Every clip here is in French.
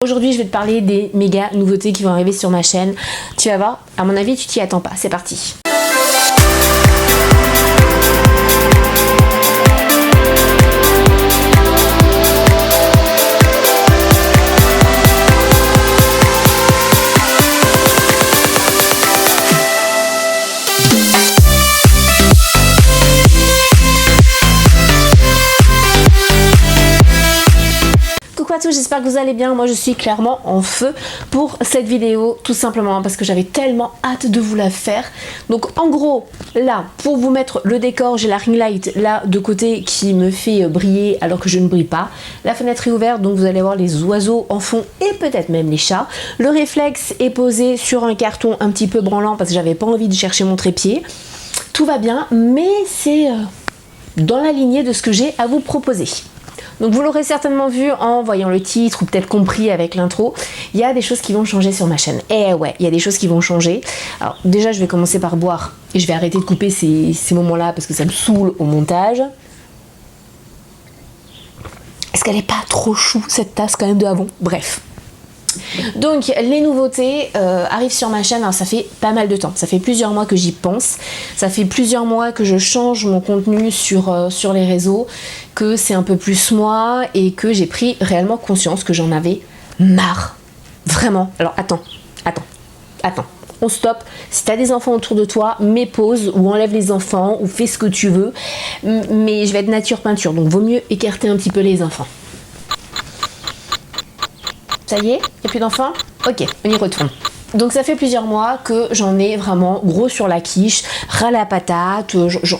Aujourd'hui, je vais te parler des méga nouveautés qui vont arriver sur ma chaîne. Tu vas voir, à mon avis, tu t'y attends pas. C'est parti. J'espère que vous allez bien. Moi je suis clairement en feu pour cette vidéo, tout simplement parce que j'avais tellement hâte de vous la faire. Donc en gros, là, pour vous mettre le décor, j'ai la ring light là de côté qui me fait briller alors que je ne brille pas. La fenêtre est ouverte, donc vous allez voir les oiseaux en fond et peut-être même les chats. Le réflexe est posé sur un carton un petit peu branlant parce que j'avais pas envie de chercher mon trépied. Tout va bien, mais c'est dans la lignée de ce que j'ai à vous proposer. Donc vous l'aurez certainement vu en voyant le titre ou peut-être compris avec l'intro, il y a des choses qui vont changer sur ma chaîne. Et ouais, il y a des choses qui vont changer. Alors déjà je vais commencer par boire et je vais arrêter de couper ces moments-là parce que ça me saoule au montage. Est-ce qu'elle n'est pas trop chou cette tasse quand même de Avon? Bref. Donc les nouveautés arrivent sur ma chaîne. Alors ça fait pas mal de temps, ça fait plusieurs mois que j'y pense, ça fait plusieurs mois que je change mon contenu sur les réseaux, que c'est un peu plus moi et que j'ai pris réellement conscience que j'en avais marre, vraiment. Alors attends, on stoppe. Si t'as des enfants autour de toi, mets pause ou enlève les enfants ou fais ce que tu veux, mais je vais être nature peinture, donc vaut mieux écarter un petit peu les enfants. Ça y est, il n'y a plus d'enfants? Ok, on y retourne. Donc ça fait plusieurs mois que j'en ai vraiment gros sur la quiche, ras la patate,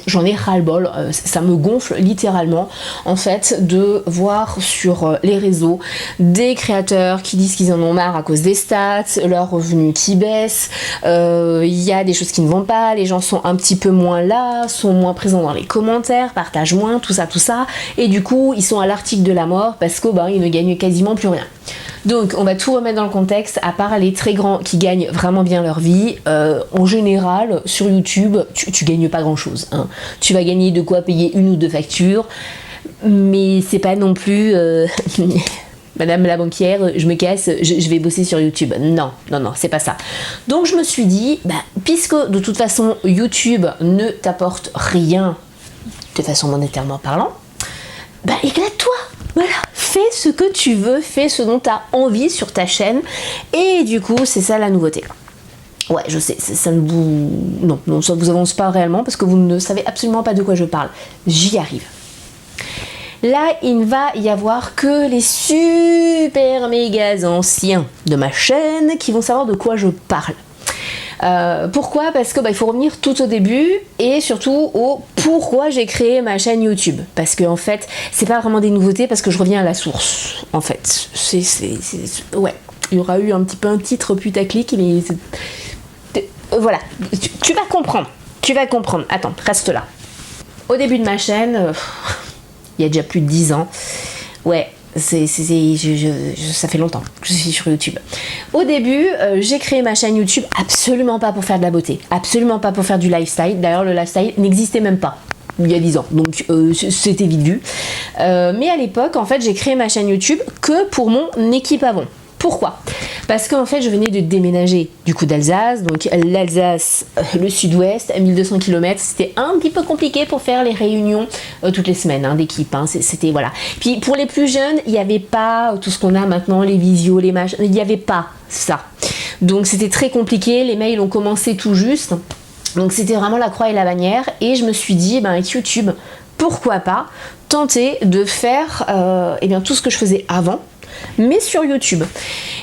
j'en ai ras le bol, ça me gonfle littéralement en fait de voir sur les réseaux des créateurs qui disent qu'ils en ont marre à cause des stats, leurs revenus qui baissent, il y a des choses qui ne vont pas, les gens sont un petit peu moins là, sont moins présents dans les commentaires, partagent moins, tout ça, et du coup ils sont à l'article de la mort parce que ils ne gagnent quasiment plus rien. Donc on va tout remettre dans le contexte, à part les très grands qui gagnent vraiment bien leur vie, en général sur YouTube tu gagnes pas grand chose, hein. Tu vas gagner de quoi payer une ou deux factures, mais c'est pas non plus Madame la banquière, je me casse, je vais bosser sur YouTube. Non, c'est pas ça. Donc je me suis dit, puisque de toute façon YouTube ne t'apporte rien de façon monétairement parlant, éclate-toi. Voilà, fais ce que tu veux, fais ce dont tu as envie sur ta chaîne. Et du coup, c'est ça la nouveauté. Ouais, je sais, ça ne vous... Non, ça vous avance pas réellement parce que vous ne savez absolument pas de quoi je parle. J'y arrive. Là, il ne va y avoir que les super méga anciens de ma chaîne qui vont savoir de quoi je parle. Pourquoi? Parce que il faut revenir tout au début et surtout au pourquoi j'ai créé ma chaîne YouTube. Parce que en fait, c'est pas vraiment des nouveautés parce que je reviens à la source. En fait, ouais, il y aura eu un petit peu un titre putaclic, mais voilà, tu vas comprendre. Tu vas comprendre. Attends, reste là. Au début de ma chaîne, il y a déjà plus de 10 ans. Ouais. Ça fait longtemps que je suis sur YouTube. Au début, j'ai créé ma chaîne YouTube absolument pas pour faire de la beauté, absolument pas pour faire du lifestyle. D'ailleurs, le lifestyle n'existait même pas il y a 10 ans, donc c'était vite vu. Mais à l'époque, en fait, j'ai créé ma chaîne YouTube que pour mon équipe Avon. Pourquoi? Parce qu'en fait je venais de déménager du coup d'Alsace, donc l'Alsace, le sud-ouest, à 1200 km, c'était un petit peu compliqué pour faire les réunions toutes les semaines d'équipe, c'était voilà. Puis pour les plus jeunes, il n'y avait pas tout ce qu'on a maintenant, les visios, les machins, il n'y avait pas ça. Donc c'était très compliqué, les mails ont commencé tout juste, donc c'était vraiment la croix et la bannière, et je me suis dit, avec YouTube, pourquoi pas tenter de faire tout ce que je faisais avant, mais sur YouTube.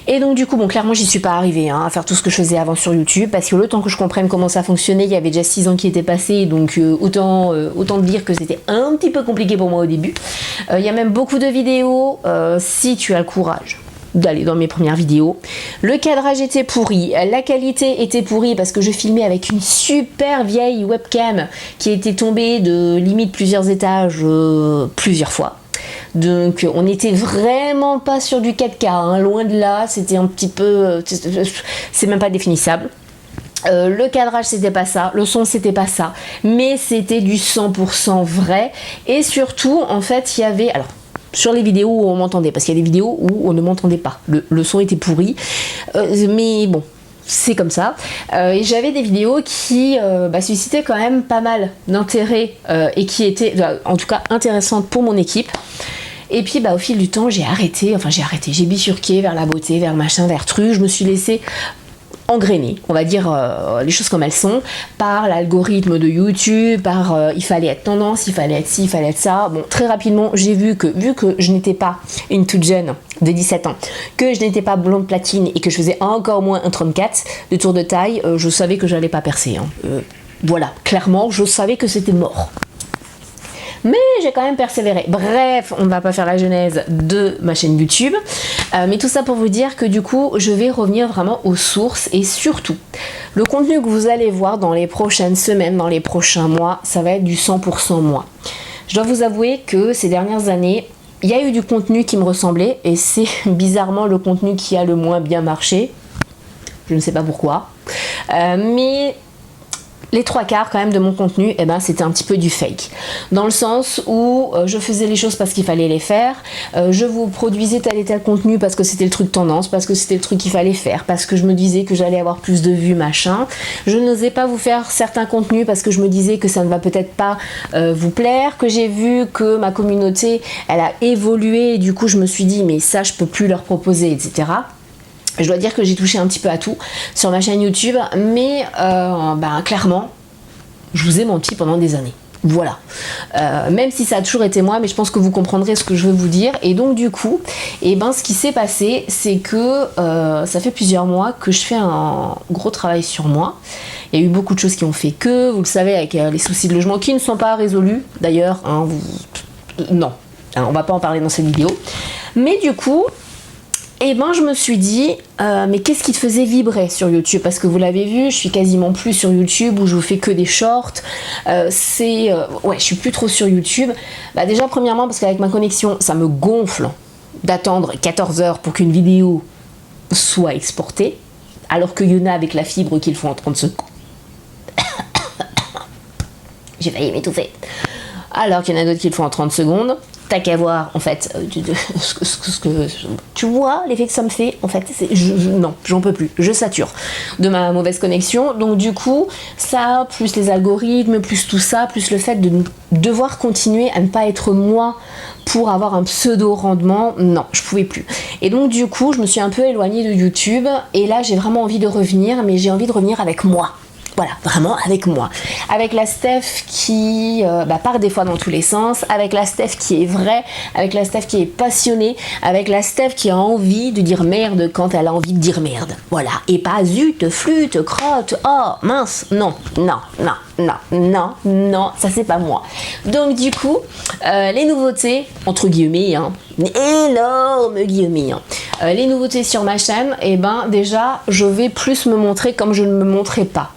Et donc du coup, clairement j'y suis pas arrivée à faire tout ce que je faisais avant sur YouTube, parce que le temps que je comprenne comment ça fonctionnait, il y avait déjà 6 ans qui étaient passés, donc autant te dire que c'était un petit peu compliqué pour moi au début. Il y a même beaucoup de vidéos, si tu as le courage d'aller dans mes premières vidéos. Le cadrage était pourri, la qualité était pourrie parce que je filmais avec une super vieille webcam qui était tombée de limite plusieurs étages plusieurs fois. Donc on n'était vraiment pas sur du 4K, loin de là, c'était un petit peu... c'est même pas définissable. Le cadrage c'était pas ça, le son c'était pas ça, mais c'était du 100% vrai. Et surtout en fait il y avait... Alors sur les vidéos où on m'entendait, parce qu'il y a des vidéos où on ne m'entendait pas, le son était pourri, mais bon, c'est comme ça. Et j'avais des vidéos qui suscitaient quand même pas mal d'intérêt et qui étaient en tout cas intéressantes pour mon équipe. Et puis au fil du temps j'ai bifurqué vers la beauté, vers machin, vers truc, je me suis laissée engrainée, on va dire les choses comme elles sont, par l'algorithme de YouTube, par il fallait être tendance, il fallait être ci, il fallait être ça. Bon, très rapidement, j'ai vu que je n'étais pas une toute jeune de 17 ans, que je n'étais pas blonde platine et que je faisais encore moins un 34 de tour de taille, je savais que j'allais pas percer. Voilà, clairement, je savais que c'était mort. Mais j'ai quand même persévéré. Bref, on ne va pas faire la genèse de ma chaîne YouTube. Mais tout ça pour vous dire que du coup, je vais revenir vraiment aux sources. Et surtout, le contenu que vous allez voir dans les prochaines semaines, dans les prochains mois, ça va être du 100% moi. Je dois vous avouer que ces dernières années, il y a eu du contenu qui me ressemblait. Et c'est bizarrement le contenu qui a le moins bien marché. Je ne sais pas pourquoi. Mais les 3/4 quand même de mon contenu, c'était un petit peu du fake. Dans le sens où je faisais les choses parce qu'il fallait les faire, je vous produisais tel et tel contenu parce que c'était le truc tendance, parce que c'était le truc qu'il fallait faire, parce que je me disais que j'allais avoir plus de vues, machin. Je n'osais pas vous faire certains contenus parce que je me disais que ça ne va peut-être pas vous plaire, que j'ai vu que ma communauté, elle a évolué et du coup je me suis dit mais ça je peux plus leur proposer, etc. Je dois dire que j'ai touché un petit peu à tout sur ma chaîne YouTube, mais clairement, je vous ai menti pendant des années. Voilà. Même si ça a toujours été moi, mais je pense que vous comprendrez ce que je veux vous dire. Et donc du coup, ce qui s'est passé, c'est que ça fait plusieurs mois que je fais un gros travail sur moi. Il y a eu beaucoup de choses qui ont fait que, vous le savez, avec les soucis de logement qui ne sont pas résolus. D'ailleurs, non, on va pas en parler dans cette vidéo. Mais du coup, je me suis dit, mais qu'est-ce qui te faisait vibrer sur YouTube? Parce que vous l'avez vu, je suis quasiment plus sur YouTube où je vous fais que des shorts. Je suis plus trop sur YouTube. Déjà, premièrement, parce qu'avec ma connexion, ça me gonfle d'attendre 14 heures pour qu'une vidéo soit exportée, alors qu'il y en a avec la fibre qu'il faut en 30 secondes. J'ai failli m'étouffer. Alors qu'il y en a d'autres qu'il faut en 30 secondes. T'as qu'à voir en fait ce que tu vois l'effet que ça me fait en fait, non, j'en peux plus, je sature de ma mauvaise connexion. Donc du coup ça, plus les algorithmes, plus tout ça, plus le fait de devoir continuer à ne pas être moi pour avoir un pseudo rendement, non, je pouvais plus. Et donc du coup je me suis un peu éloignée de YouTube et là j'ai vraiment envie de revenir, mais j'ai envie de revenir avec moi. Voilà, vraiment avec moi. Avec la Steph qui part des fois dans tous les sens, avec la Steph qui est vraie, avec la Steph qui est passionnée, avec la Steph qui a envie de dire merde quand elle a envie de dire merde. Voilà, et pas zut, flûte, crotte, oh mince, non, ça c'est pas moi. Donc du coup, les nouveautés, entre guillemets, énormes guillemets, les nouveautés sur ma chaîne, déjà, je vais plus me montrer comme je ne me montrais pas.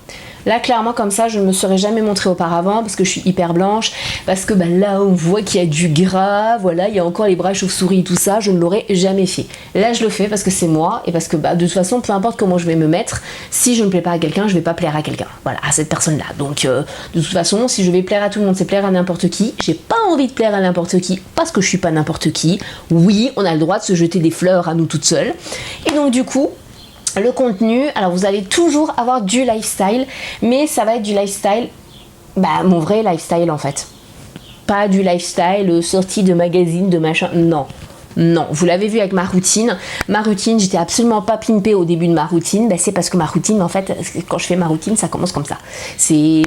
Là, clairement, comme ça, je ne me serais jamais montrée auparavant parce que je suis hyper blanche, parce que là, on voit qu'il y a du gras, voilà, il y a encore les bras chauve-souris et tout ça, je ne l'aurais jamais fait. Là, je le fais parce que c'est moi et parce que de toute façon, peu importe comment je vais me mettre, si je ne plais pas à quelqu'un, je ne vais pas plaire à quelqu'un, voilà, à cette personne-là. Donc, de toute façon, si je vais plaire à tout le monde, c'est plaire à n'importe qui. J'ai pas envie de plaire à n'importe qui parce que je suis pas n'importe qui. Oui, on a le droit de se jeter des fleurs à nous toutes seules. Et donc, du coup, le contenu, alors vous allez toujours avoir du lifestyle, mais ça va être du lifestyle, mon vrai lifestyle en fait. Pas du lifestyle sorti de magazine, de machin, non. Non, vous l'avez vu avec ma routine. Ma routine, j'étais absolument pas pimpée au début de ma routine. C'est parce que ma routine, en fait, quand je fais ma routine, ça commence comme ça.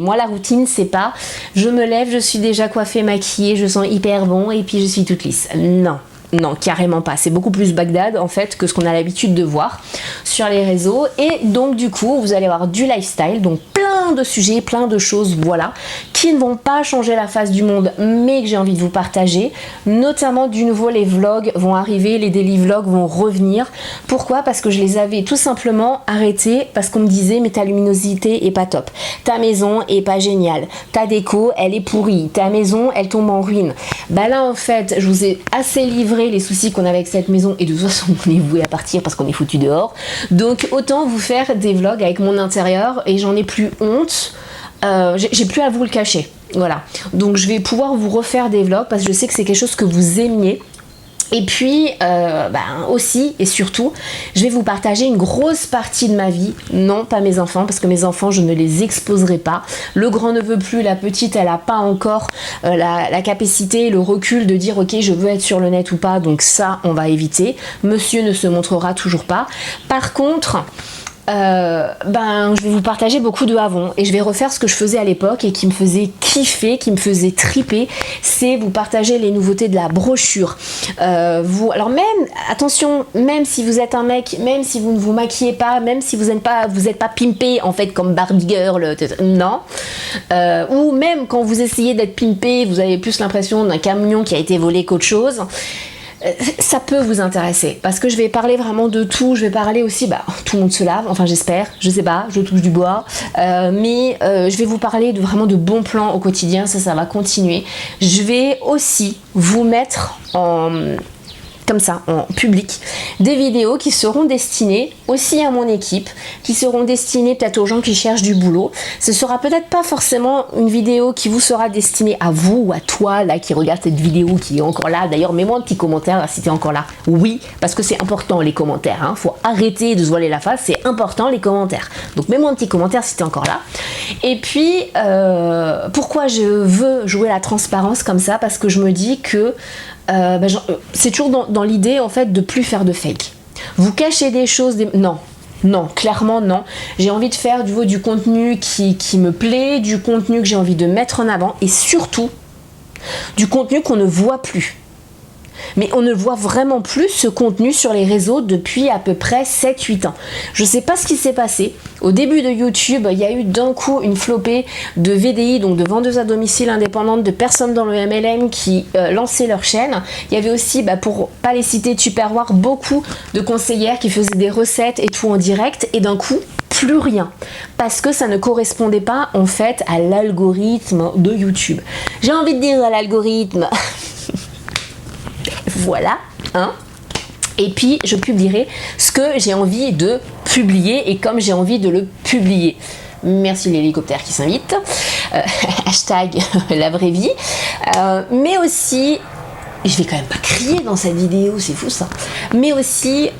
Moi, la routine, c'est pas je me lève, je suis déjà coiffée, maquillée, je sens hyper bon et puis je suis toute lisse. Non. Non, carrément pas. C'est beaucoup plus Bagdad en fait que ce qu'on a l'habitude de voir sur les réseaux. Et donc du coup, vous allez avoir du lifestyle, donc plein de sujets, plein de choses, voilà, qui ne vont pas changer la face du monde, mais que j'ai envie de vous partager. Notamment du nouveau, les vlogs vont arriver, les daily vlogs vont revenir. Pourquoi? Parce que je les avais tout simplement arrêtés parce qu'on me disait mais ta luminosité est pas top, ta maison est pas géniale, ta déco elle est pourrie, ta maison elle tombe en ruine. Là en fait, je vous ai assez livré les soucis qu'on avait avec cette maison et de toute façon on est voué à partir parce qu'on est foutu dehors. Donc autant vous faire des vlogs avec mon intérieur et j'en ai plus honte. J'ai plus à vous le cacher. Voilà. Donc je vais pouvoir vous refaire des vlogs parce que je sais que c'est quelque chose que vous aimiez. Et puis aussi et surtout, je vais vous partager une grosse partie de ma vie. Non, pas mes enfants, parce que mes enfants, je ne les exposerai pas. Le grand ne veut plus, la petite, elle n'a pas encore la capacité, le recul de dire ok, je veux être sur le net ou pas, donc ça, on va éviter. Monsieur ne se montrera toujours pas. Par contre, je vais vous partager beaucoup de avant et je vais refaire ce que je faisais à l'époque et qui me faisait kiffer, qui me faisait triper, c'est vous partager les nouveautés de la brochure. Alors même, attention, même si vous êtes un mec, même si vous ne vous maquillez pas, même si vous n'êtes pas pimpé en fait comme Barbie Girl, non, ou même quand vous essayez d'être pimpé, vous avez plus l'impression d'un camion qui a été volé qu'autre chose. Ça peut vous intéresser parce que je vais parler vraiment de tout. Je vais parler aussi, tout le monde se lave, enfin j'espère, je sais pas, je touche du bois, mais je vais vous parler vraiment de bons plans au quotidien. Ça va continuer. Je vais aussi vous mettre comme ça, en public, des vidéos qui seront destinées aussi à mon équipe, qui seront destinées peut-être aux gens qui cherchent du boulot. Ce sera peut-être pas forcément une vidéo qui vous sera destinée à vous ou à toi là qui regarde cette vidéo qui est encore là. D'ailleurs, mets-moi un petit commentaire là, si tu es encore là. Oui, parce que c'est important les commentaires. Hein. Faut arrêter de se voiler la face, c'est important les commentaires. Donc mets-moi un petit commentaire si tu es encore là. Et puis, pourquoi je veux jouer la transparence comme ça? Parce que je me dis que c'est toujours dans l'idée en fait de plus faire de fake. Vous cachez des choses, non, clairement non. J'ai envie de faire du contenu qui me plaît, du contenu que j'ai envie de mettre en avant et surtout du contenu qu'on ne voit plus. Mais on ne voit vraiment plus ce contenu sur les réseaux depuis à peu près 7-8 ans. Je sais pas ce qui s'est passé. Au début de YouTube, il y a eu d'un coup une flopée de VDI, donc de vendeuses à domicile indépendantes, de personnes dans le MLM qui lançaient leur chaîne. Il y avait aussi, pour pas les citer, Tupperware, beaucoup de conseillères qui faisaient des recettes et tout en direct. Et d'un coup, plus rien. Parce que ça ne correspondait pas en fait à l'algorithme de YouTube. J'ai envie de dire à l'algorithme... Voilà, hein. Et puis je publierai ce que j'ai envie de publier et comme j'ai envie de le publier. Merci l'hélicoptère qui s'invite. Hashtag la vraie vie. Mais aussi, je vais quand même pas crier dans cette vidéo, c'est fou ça. Mais aussi,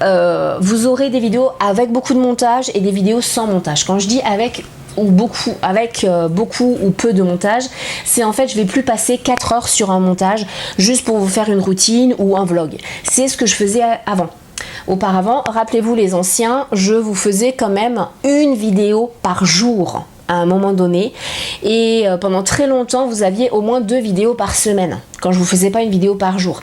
vous aurez des vidéos avec beaucoup de montage et des vidéos sans montage. Quand je dis avec beaucoup ou peu de montage, c'est en fait je vais plus passer 4 heures sur un montage juste pour vous faire une routine ou un vlog. C'est ce que je faisais avant. Auparavant, rappelez-vous les anciens, je vous faisais quand même une vidéo par jour à un moment donné et pendant très longtemps vous aviez au moins 2 vidéos par semaine quand je vous faisais pas une vidéo par jour,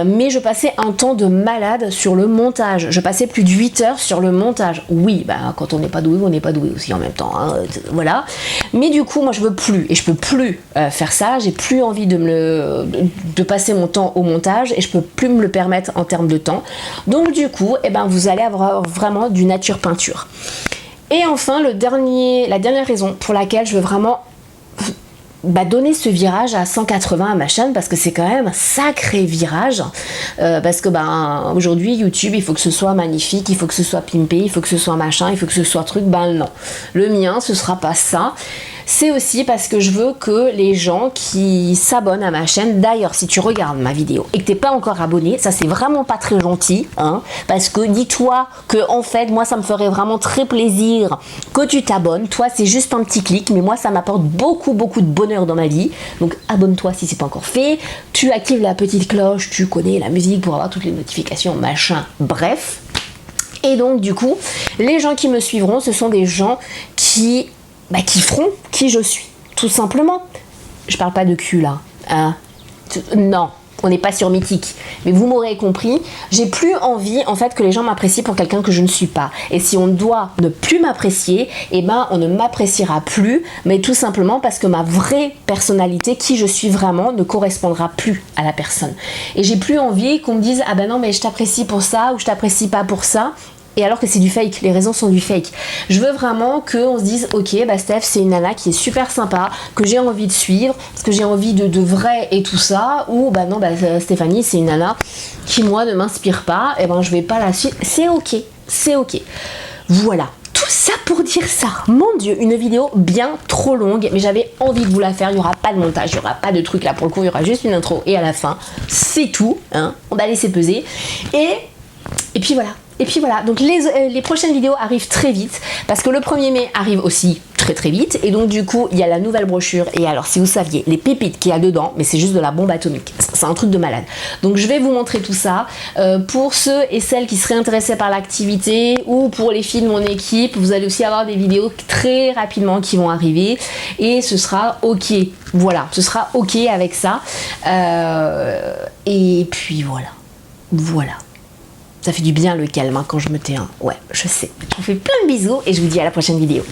mais je passais un temps de malade sur le montage. Je passais plus de 8 heures sur le montage. Oui, quand on n'est pas doué, on n'est pas doué aussi en même temps, hein, voilà. Mais du coup moi je veux plus et je peux plus faire ça. J'ai plus envie de passer mon temps au montage et je peux plus me le permettre en termes de temps. Donc du coup vous allez avoir vraiment du nature peinture. Et enfin, la dernière raison pour laquelle je veux vraiment donner ce virage à 180 à ma chaîne, parce que c'est quand même un sacré virage, parce que aujourd'hui YouTube il faut que ce soit magnifique, il faut que ce soit pimpé, il faut que ce soit machin, il faut que ce soit truc, non. Le mien ce sera pas ça. C'est aussi parce que je veux que les gens qui s'abonnent à ma chaîne, d'ailleurs si tu regardes ma vidéo et que t'es pas encore abonné, ça c'est vraiment pas très gentil, hein, parce que dis-toi que en fait moi ça me ferait vraiment très plaisir que tu t'abonnes. Toi c'est juste un petit clic, mais moi ça m'apporte beaucoup de bonheur dans ma vie, donc abonne-toi si c'est pas encore fait, tu actives la petite cloche, tu connais la musique pour avoir toutes les notifications, machin, bref. Et donc du coup les gens qui me suivront, ce sont des gens qui feront qui je suis, tout simplement. Je parle pas de cul là, hein. Non, on n'est pas sur Mythique, mais vous m'aurez compris, j'ai plus envie en fait que les gens m'apprécient pour quelqu'un que je ne suis pas. Et si on doit ne plus m'apprécier, on ne m'appréciera plus, mais tout simplement parce que ma vraie personnalité, qui je suis vraiment, ne correspondra plus à la personne. Et j'ai plus envie qu'on me dise ah non mais je t'apprécie pour ça ou je t'apprécie pas pour ça. Et alors que c'est du fake, les raisons sont du fake. Je veux vraiment qu'on se dise ok, Steph c'est une nana qui est super sympa, que j'ai envie de suivre, parce que j'ai envie de vrai et tout ça, ou non, Stéphanie c'est une nana qui moi ne m'inspire pas, et je vais pas la suivre, c'est ok. Voilà. Tout ça pour dire ça. Mon Dieu, une vidéo bien trop longue, mais j'avais envie de vous la faire. Il n'y aura pas de montage, il n'y aura pas de truc là pour le coup, il y aura juste une intro et à la fin, c'est tout. Hein. On va laisser peser. Et puis voilà. Et puis voilà, donc les prochaines vidéos arrivent très vite parce que le 1er mai arrive aussi très vite et donc du coup il y a la nouvelle brochure et alors si vous saviez les pépites qu'il y a dedans, mais c'est juste de la bombe atomique, c'est un truc de malade. Donc je vais vous montrer tout ça pour ceux et celles qui seraient intéressés par l'activité ou pour les filles de mon équipe, vous allez aussi avoir des vidéos très rapidement qui vont arriver et ce sera ok, voilà, ce sera ok avec ça et puis voilà. Ça fait du bien le calme hein, quand je me tais. Ouais, je sais. Je vous fais plein de bisous et je vous dis à la prochaine vidéo.